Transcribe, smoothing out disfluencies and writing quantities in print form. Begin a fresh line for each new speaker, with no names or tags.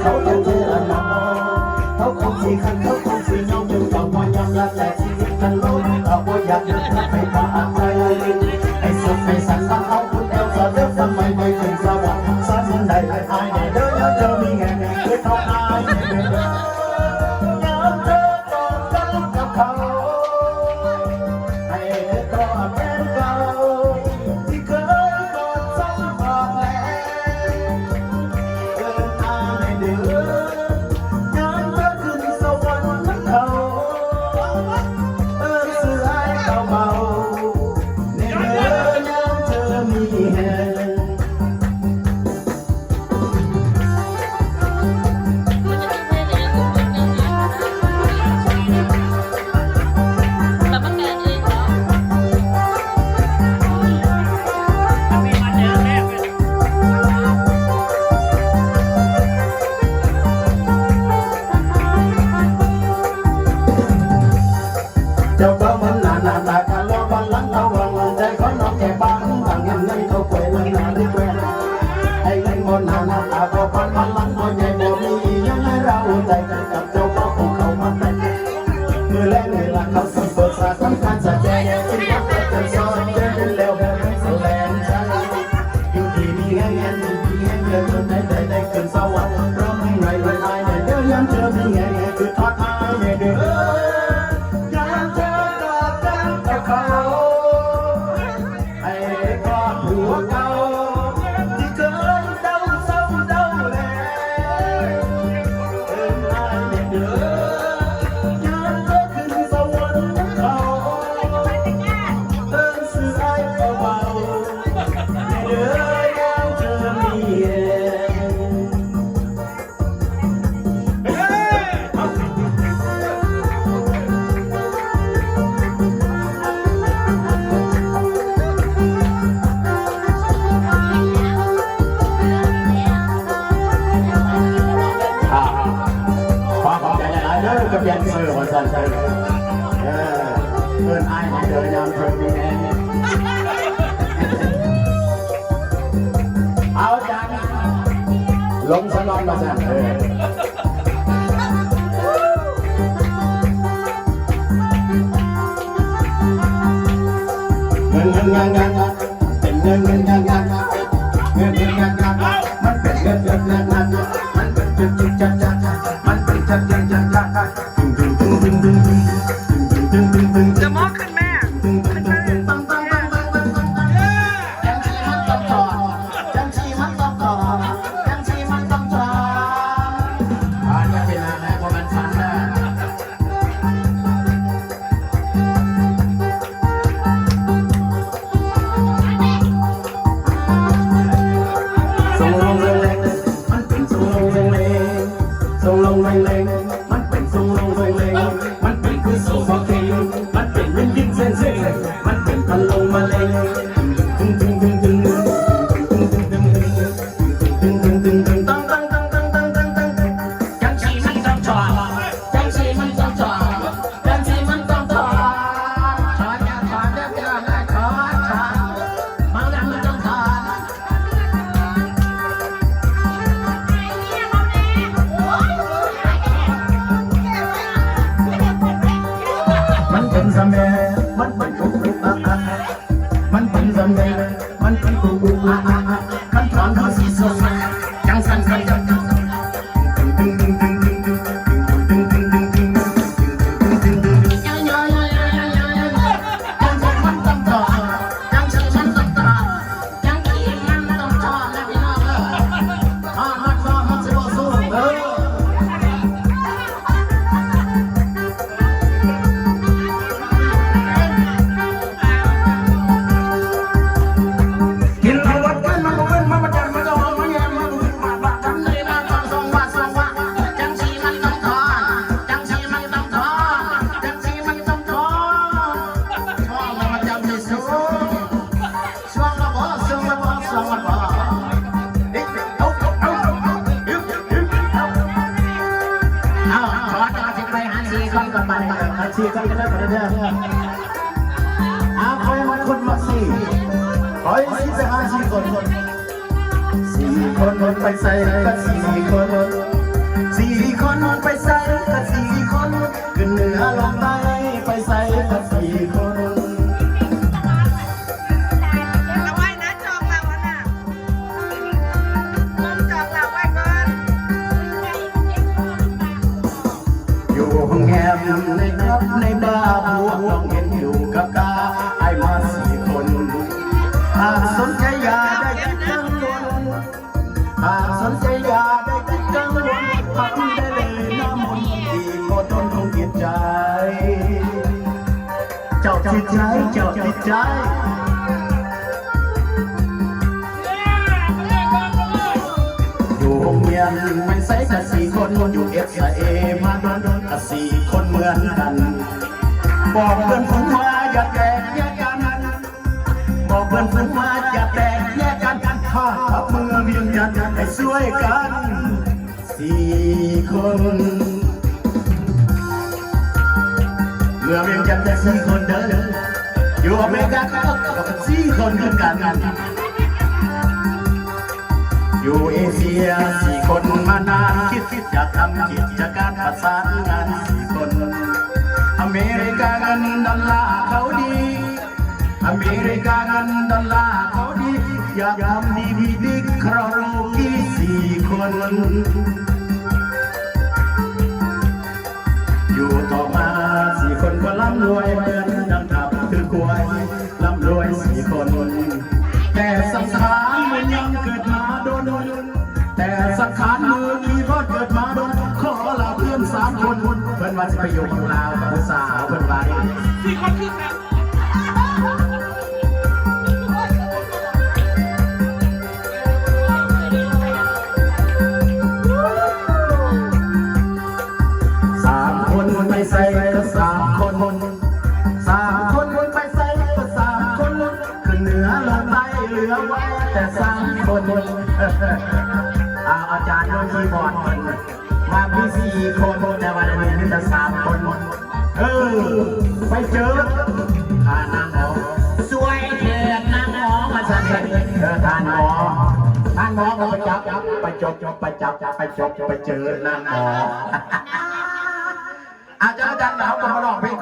เขาต้องเจอหนอเขาคงสีขันเขาคงสีน้องจึงต้องมายอมรับแต่ชีวิตมันล้มเอาไว้อยากจะไปตามใจไอ้สุดไอ้สันตั้งเอาคุณเอลสอดเด็กทำไมไม่ถึงสวรรค์สันใดไอ้ไอ้เดินเจอมีแง่เกิดเขาอายยามเธอต้องกันกับเขาให้ก็เป็นเก่าที่เคยกอดซ้ำบอกแล้วเกินอายเดือยามเธอขึ้นสวรรค์ทั้งเขาเสื่อให้เก่าเบาในเดือยามเธอมีแห่งเจ้าก็มันหนาตากันล้อบันลังเอาวังใจขอน้องแก่บ้านต่างเงินเงินเขาป่วยลังนาดิแควไอ้เงินบนหนาตาก็พันมันลังบ่ใหญ่บ่มียังให้เราใจกันกับเจ้าก็คงเขามาแต่งมือแรกเลยละเขาสัมเปิดสาสำคัญสะแจงที่ยักษ์เกิดซ้อนเดินเร็วแบบไม่แสลงใจอยู่ที่นี่เงี้ยอยู่ที่เงี้ยเดินได้ขึ้นสวรรค์ร้องให้ไงไว้ไอ้เนี่ยเดี๋ยวยังเจอมีไงคือทอดไอ้เนี่ยเด้อเขาไอ้กอดหัวเก่าที่เคยเดาเศร้าเดาแลเอิ้นอายไม่เด้อยามเธอขึ้นสวรรค์เขาเอิ้นสื่ออายเบาๆไม่เด้อยามเธอมีแห่ก็เปลี่ยนชื่อวันสันเอิ้นอายให้เดินยามเธอมีแน่เอาจังลงสนอนมาสั่นเงินเป็นเงินมันเป็นเงินมันเป็นจัดมันเป็นจัด
จะมอกขึ้นแม่
มันเป็นทรงลงเล็งมันเป็นคือทรงพอเก่งมันเป็นเรื่องยิ้มเส้นมันเป็นพันลงมาเล็งจังชีมันต้องจอดจังชีมันต้องจอดจังชีมันต้องจอดถอดอย่าถอดเดี๋ยวจะได้ถอดบางอย่างมันต้องถอดมันเป็นสมัยมันเป็นทุกมันเป็นสมัยมันเป็นทุกมันถอนเขาสีสดจังสันจังชีกันกันแล้วกันเด้อคอยมันคนมาสี่คอยสี่ไปหา4 คนไปใส่กัน4 คน จิตใจเจ้าจิตใจอยู่โรงเรียนไม่ใส่แต่4 คนอยู่เอฟเอมาโดนกับ4 คนเหมือนกันบอกเพื่อนฝูงว่าอย่าแตกแยกกันบอกเพื่อนฝูงว่าอย่าแตกแยกกันข้าทับมือเวียงยันให้ช่วยกัน4 คนเมื่อเวียงจันทร์แต่4 คนเดินอยู่อเมริกาก็4 คนเหมือนกันอยู่เอเชีย4 คนมานานคิดอยากทำกิจการประสานงาน4 คนอเมริกาเงินดอลลาร์เขาดีอเมริกาเงินดอลลาร์เขาดีอยากทำดีครองโลกี4 คนอยู่ต่อมา4 คนก็ร่ำรวยเหมือนดังทับคือกล้วยร่ำรวย4 คนแต่สังขารมันยังเกิดมาโดนแต่สังขารมือมีรอดเกิดมาโดนขอลาเพื่อน3 คนเพื่อนว่าจะไปอยู่ลาวกับสาวเพื่อนว่า4 คนขึ้นนะไปใส่ก็3 คน3 คนไปใส่ก็3 คนขึ้นเหนือลงใต้เหลือไว้แต่3 คนอาจารย์โดนคีย์บอร์ดมามี4 คนแต่วันนี้มีแต่3 คนไปเจอนางหมอสวยเถิดนางหมอมาสั่นทานหมอก็ไปจับไปจบไปเจอนางหมออาจารย์หนาวก็มาลองเพลง